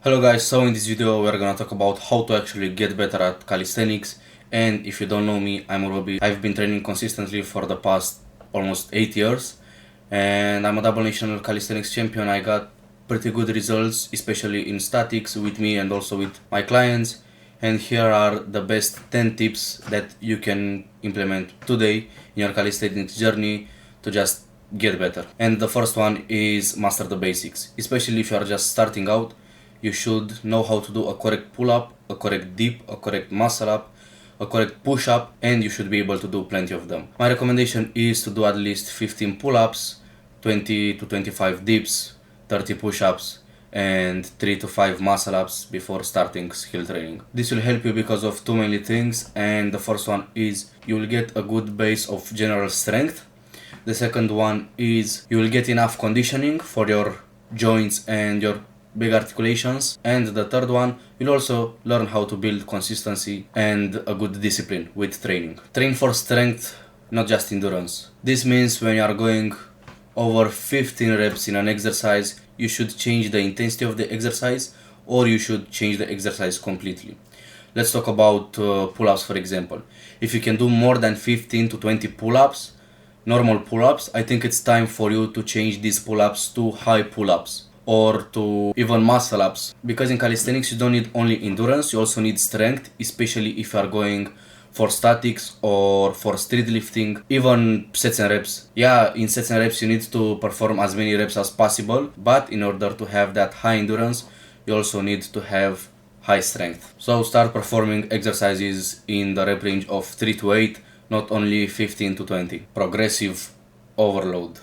Hello guys, so in this video we're gonna talk about how to actually get better at calisthenics. And if you don't know me, I've been training consistently for the past almost 8 years, and I'm a double national calisthenics champion. I got pretty good results, especially in statics with me and also with my clients. And here are the best 10 tips that you can implement today in your calisthenics journey to just get better. And the first one is master the basics, especially if you are just starting out. You should know how to do a correct pull-up, a correct dip, a correct muscle-up, a correct push-up, and you should be able to do plenty of them. My recommendation is to do at least 15 pull-ups, 20 to 25 dips, 30 push-ups, and 3 to 5 muscle-ups before starting skill training. This will help you because of two mainly things, and the first one is you will get a good base of general strength. The second one is you will get enough conditioning for your joints and your big articulations, and the third one, you'll also learn how to build consistency and a good discipline with training. Train for strength, not just endurance. This means when you are going over 15 reps in an exercise, you should change the intensity of the exercise, or you should change the exercise completely. Let's talk about pull-ups, for example. If you can do more than 15 to 20 pull-ups, normal pull-ups, I think it's time for you to change these pull-ups to high pull-ups, or to even muscle ups, because in calisthenics you don't need only endurance, you also need strength, especially if you are going for statics or for street lifting, even sets and reps. Yeah, in sets and reps you need to perform as many reps as possible, but in order to have that high endurance you also need to have high strength. So start performing exercises in the rep range of 3 to 8, not only 15 to 20. Progressive overload.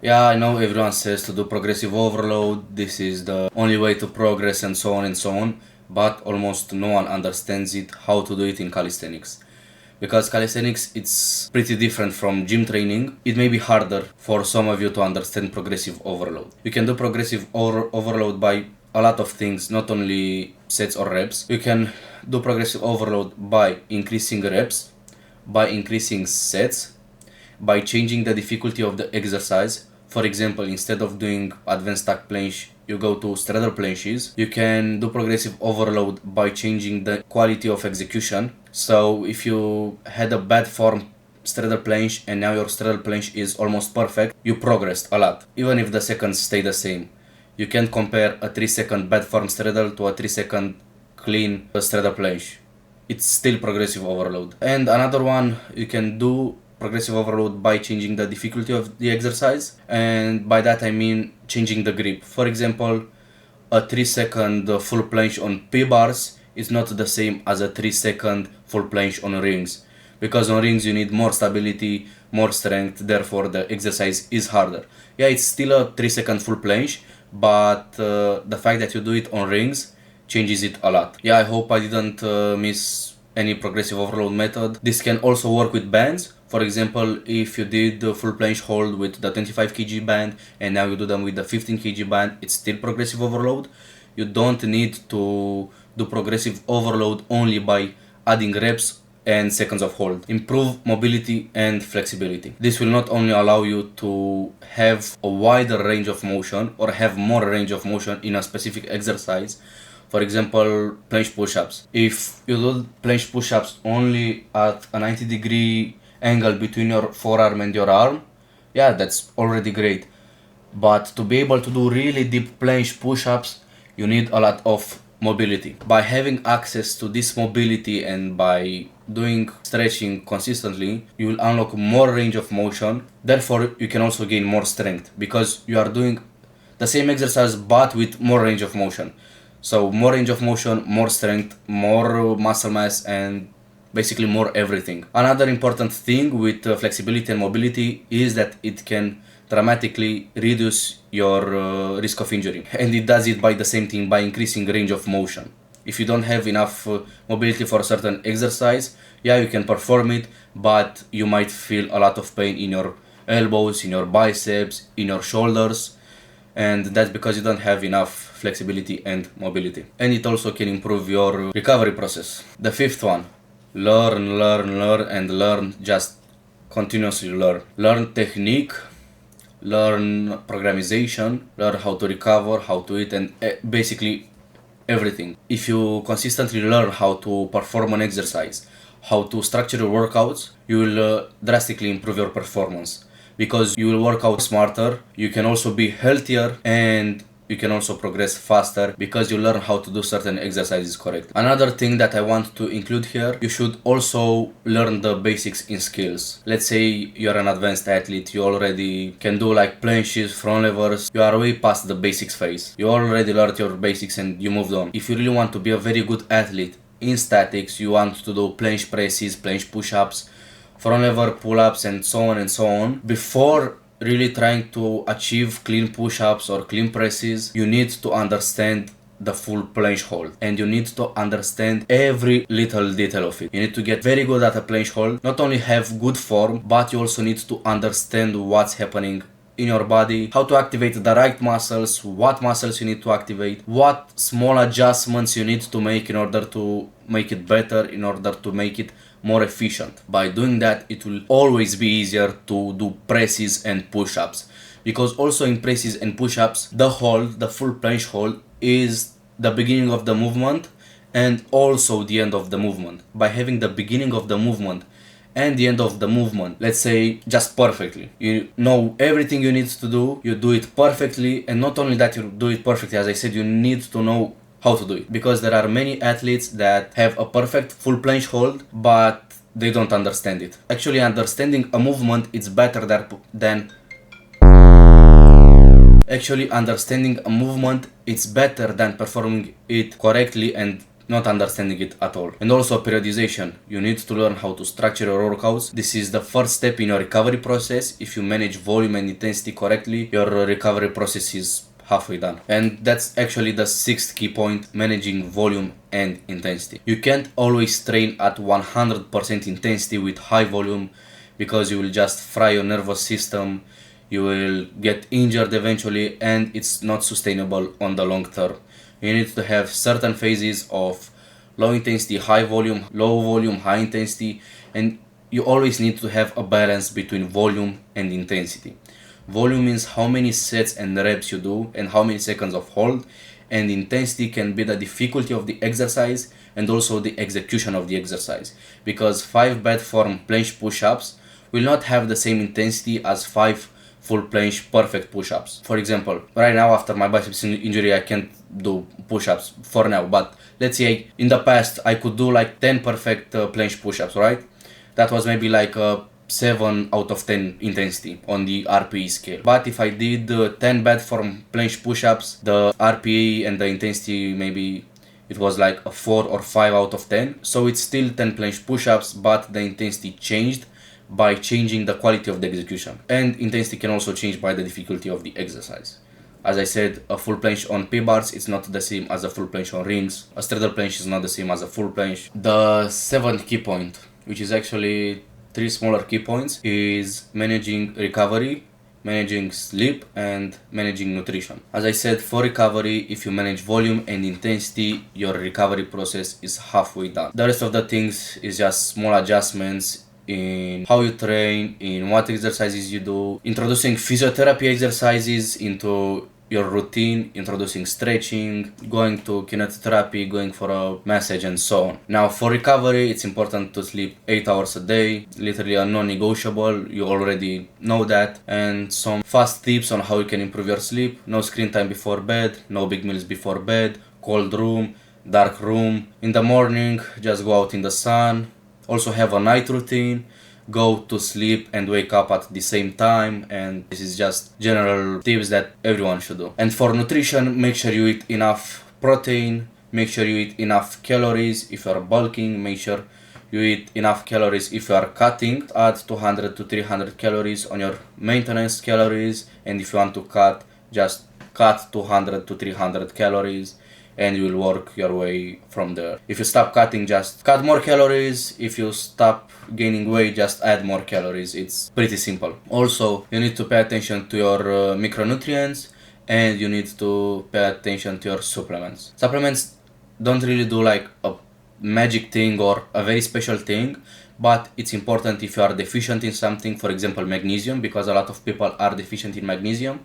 Yeah, I know everyone says to do progressive overload, this is the only way to progress and so on, but almost no one understands it, how to do it in calisthenics. Because calisthenics, it's pretty different from gym training. It may be harder for some of you to understand progressive overload. You can do progressive overload by a lot of things, not only sets or reps. You can do progressive overload by increasing reps, by increasing sets, by changing the difficulty of the exercise. For example, instead of doing advanced stack planche, you go to straddle planches. You can do progressive overload by changing the quality of execution. So if you had a bad form straddle planche and now your straddle planche is almost perfect, you progressed a lot, even if the seconds stay the same. You can't compare a 3-second bad form straddle to a 3-second clean straddle planche. It's still progressive overload. And another one, you can do progressive overload by changing the difficulty of the exercise, and by that I mean changing the grip. For example, a 3-second full planche on P-bars is not the same as a 3-second full planche on rings, because on rings you need more stability, more strength, therefore the exercise is harder. Yeah, it's still a 3-second full planche, but the fact that you do it on rings changes it a lot. Yeah, I hope I didn't miss any progressive overload method. This can also work with bands. For example, if you did the full planche hold with the 25 kg band and now you do them with the 15 kg band, it's still progressive overload. You don't need to do progressive overload only by adding reps and seconds of hold. Improve mobility and flexibility. This will not only allow you to have a wider range of motion or have more range of motion in a specific exercise. For example, planche push-ups. If you do planche push-ups only at a 90-degree angle between your forearm and your arm, yeah, that's already great. But to be able to do really deep planche push-ups, you need a lot of mobility. By having access to this mobility and by doing stretching consistently, you will unlock more range of motion. Therefore, you can also gain more strength because you are doing the same exercise but with more range of motion. So more range of motion, more strength, more muscle mass, and basically more everything. Another important thing with flexibility and mobility is that it can dramatically reduce your risk of injury. And it does it by the same thing, by increasing range of motion. If you don't have enough mobility for a certain exercise, yeah, you can perform it, but you might feel a lot of pain in your elbows, in your biceps, in your shoulders, and that's because you don't have enough flexibility and mobility. And it also can improve your recovery process. The fifth one, learn, and learn, just continuously learn. Learn technique, learn programmization, learn how to recover, how to eat, and basically everything. If you consistently learn how to perform an exercise, how to structure your workouts, you will drastically improve your performance because you will work out smarter, you can also be healthier, and you can also progress faster because you learn how to do certain exercises correctly. Another thing that I want to include here, you should also learn the basics in skills. Let's say you're an advanced athlete, you already can do like planches, front levers, you are way past the basics phase. You already learned your basics and you moved on. If you really want to be a very good athlete in statics, you want to do planche presses, planche push-ups, front lever pull-ups, and so on and so on. Before really trying to achieve clean push-ups or clean presses, you need to understand the full planche hold, and you need to understand every little detail of it. You need to get very good at a planche hold, not only have good form, but you also need to understand what's happening in your body, how to activate the right muscles, what muscles you need to activate, what small adjustments you need to make in order to make it better, in order to make it more efficient. By doing that, it will always be easier to do presses and push-ups, because also in presses and push-ups, the hold, the full planche hold, is the beginning of the movement and also the end of the movement. By having the beginning of the movement and the end of the movement, let's say, just perfectly, you know everything you need to do, you do it perfectly, and not only that you do it perfectly, as I said, you need to know how to do it, because there are many athletes that have a perfect full planche hold but they don't understand it. Actually, understanding a movement is better than Actually, understanding a movement is better than performing it correctly and not understanding it at all. And also periodization. You need to learn how to structure your workouts. This is the first step in your recovery process. If you manage volume and intensity correctly, your recovery process is halfway done. And that's actually the sixth key point, managing volume and intensity. You can't always train at 100% intensity with high volume, because you will just fry your nervous system, you will get injured eventually, and it's not sustainable on the long term. You need to have certain phases of low intensity, high volume, low volume, high intensity, and you always need to have a balance between volume and intensity. Volume means how many sets and reps you do and how many seconds of hold, and intensity can be the difficulty of the exercise and also the execution of the exercise, because 5 bad form planche push-ups will not have the same intensity as 5 full planche perfect push-ups. For example, right now after my biceps injury I can't do push-ups for now, but let's say in the past I could do like 10 perfect planche push-ups, right? That was maybe like a 7 out of 10 intensity on the RPE scale. But if I did 10 bad form planche push-ups, the RPE and the intensity, maybe it was like a 4 or 5 out of 10. So it's still 10 planche push-ups, but the intensity changed by changing the quality of the execution. And intensity can also change by the difficulty of the exercise. As I said, a full planche on P-bars is not the same as a full planche on rings. A straddle planche is not the same as a full planche. The seventh key point, which is actually 3 smaller key points, is managing recovery, managing sleep, and managing nutrition. As I said, for recovery, if you manage volume and intensity, your recovery process is halfway done. The rest of the things is just small adjustments in how you train, in what exercises you do, introducing physiotherapy exercises into your routine, introducing stretching, going to kinesiotherapy, going for a massage, and so on. Now for recovery, it's important to sleep 8 hours a day, literally a non-negotiable, you already know that. And some fast tips on how you can improve your sleep: no screen time before bed, no big meals before bed, cold room, dark room. In the morning, just go out in the sun. Also have a night routine, go to sleep and wake up at the same time, and this is just general tips that everyone should do. And for nutrition, make sure you eat enough protein, make sure you eat enough calories. If you are bulking, make sure you eat enough calories. If you are cutting, add 200 to 300 calories on your maintenance calories, and if you want to cut, just cut 200 to 300 calories, and you will work your way from there. If you stop cutting, just cut more calories. If you stop gaining weight, just add more calories. It's pretty simple. Also, you need to pay attention to your micronutrients, and you need to pay attention to your supplements. Supplements don't really do like a magic thing or a very special thing, but it's important if you are deficient in something, for example magnesium, because a lot of people are deficient in magnesium,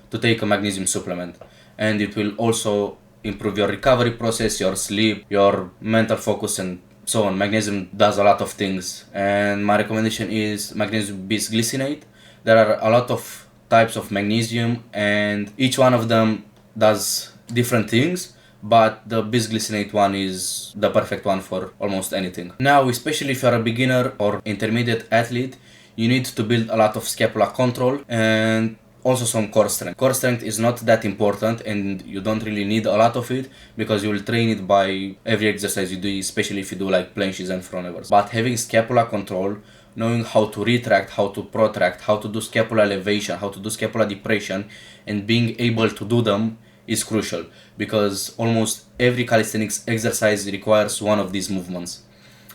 to take a magnesium supplement. And it will also improve your recovery process, your sleep, your mental focus, and so on. Magnesium does a lot of things, and my recommendation is magnesium bisglycinate. There are a lot of types of magnesium, and each one of them does different things, but the bisglycinate one is the perfect one for almost anything. Now, especially if you're a beginner or intermediate athlete, you need to build a lot of scapula control and also some core strength. Core strength is not that important, and you don't really need a lot of it because you will train it by every exercise you do, especially if you do like planches and front levers. But having scapula control, knowing how to retract, how to protract, how to do scapula elevation, how to do scapula depression, and being able to do them is crucial, because almost every calisthenics exercise requires one of these movements.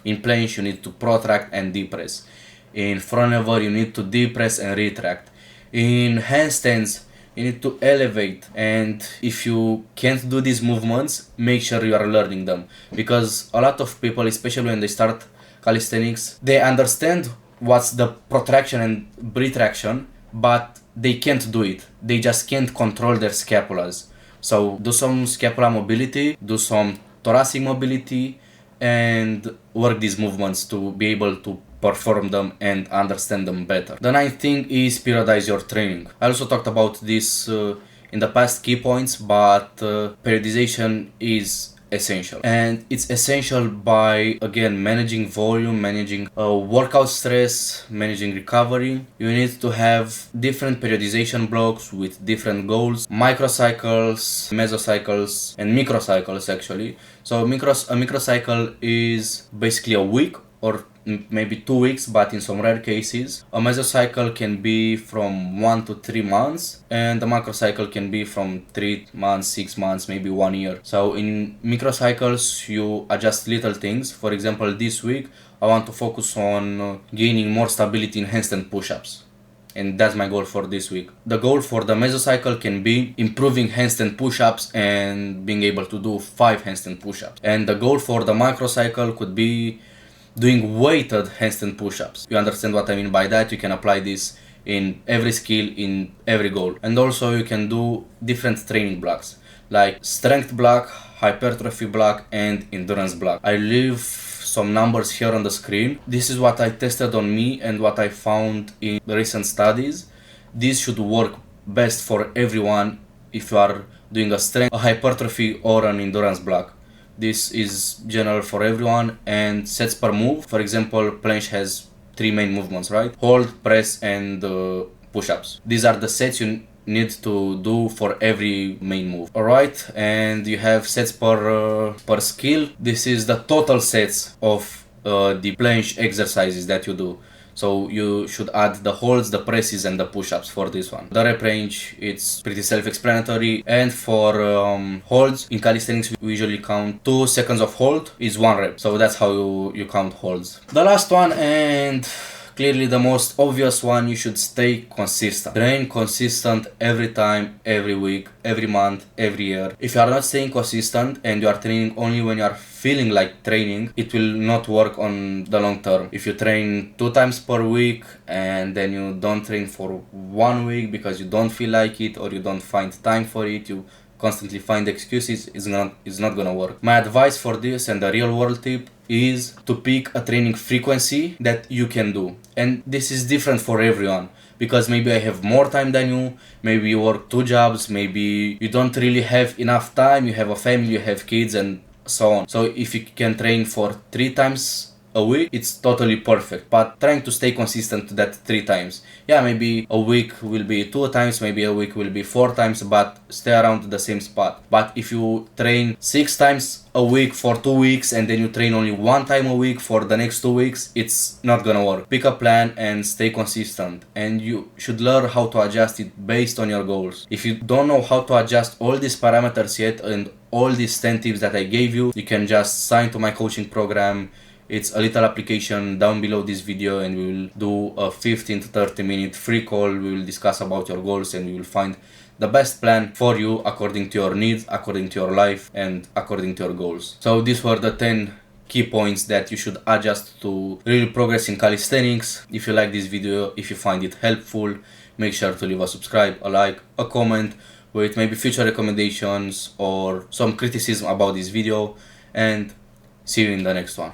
In planche, you need to protract and depress. In front lever, you need to depress and retract. In handstands, you need to elevate, and if you can't do these movements, make sure you are learning them, because a lot of people, especially when they start calisthenics, they understand what's the protraction and retraction, but they can't do it. They just can't control their scapulas. So do some scapula mobility, do some thoracic mobility, and work these movements to be able to perform them and understand them better. The ninth thing is periodize your training. I also talked about this in the past key points, but periodization is essential, and it's essential by, again, managing volume, managing workout stress, managing recovery. You need to have different periodization blocks with different goals: microcycles, mesocycles, and microcycles actually. So a microcycle is basically a week or maybe 2 weeks, but in some rare cases a mesocycle can be from 1 to 3 months, and the macrocycle can be from 3 months, 6 months, maybe 1 year. So in microcycles you adjust little things. For example, this week I want to focus on gaining more stability in handstand push-ups, and that's my goal for this week. The goal for the mesocycle can be improving handstand push-ups and being able to do 5 handstand push-ups, and the goal for the microcycle could be doing weighted handstand push-ups. You understand what I mean by that? You can apply this in every skill, in every goal. And also you can do different training blocks, like strength block, hypertrophy block, and endurance block. I leave some numbers here on the screen. This is what I tested on me and what I found in recent studies. This should work best for everyone if you are doing a strength, a hypertrophy, or an endurance block. This is general for everyone. And sets per move, for example, planche has 3 main movements, right? Hold, press, and push-ups. These are the sets you need to do for every main move. Alright, and you have sets per skill. This is the total sets of the planche exercises that you do. So you should add the holds, the presses, and the push-ups for this one. The rep range, it's pretty self-explanatory. And for holds, in calisthenics we usually count 2 seconds of hold is 1 rep. So that's how you count holds. The last one, and clearly the most obvious one, you should stay consistent. Train consistent every time, every week, every month, every year. If you are not staying consistent and you are training only when you are feeling like training, it will not work on the long term. If you train 2 times per week and then you don't train for 1 week because you don't feel like it or you don't find time for it, you constantly find excuses, it's not gonna work. My advice for this and the real world tip is to pick a training frequency that you can do. And this is different for everyone, because maybe I have more time than you, maybe you work 2 jobs, maybe you don't really have enough time, you have a family, you have kids, and so on. So if you can train for 3 times a week, it's totally perfect, but trying to stay consistent to that 3 times. Yeah, maybe a week will be 2 times, maybe a week will be 4 times, but stay around the same spot. But if you train 6 times a week for 2 weeks and then you train only 1 time a week for the next 2 weeks, it's not gonna work. Pick a plan and stay consistent, and you should learn how to adjust it based on your goals. If you don't know how to adjust all these parameters yet and all these 10 tips that I gave you, you can just sign to my coaching program. It's a little application down below this video, and we will do a 15 to 30 minute free call. We will discuss about your goals and we will find the best plan for you according to your needs, according to your life, and according to your goals. So these were the 10 key points that you should adjust to really progress in calisthenics. If you like this video, if you find it helpful, make sure to leave a subscribe, a like, a comment with maybe future recommendations or some criticism about this video, and see you in the next one.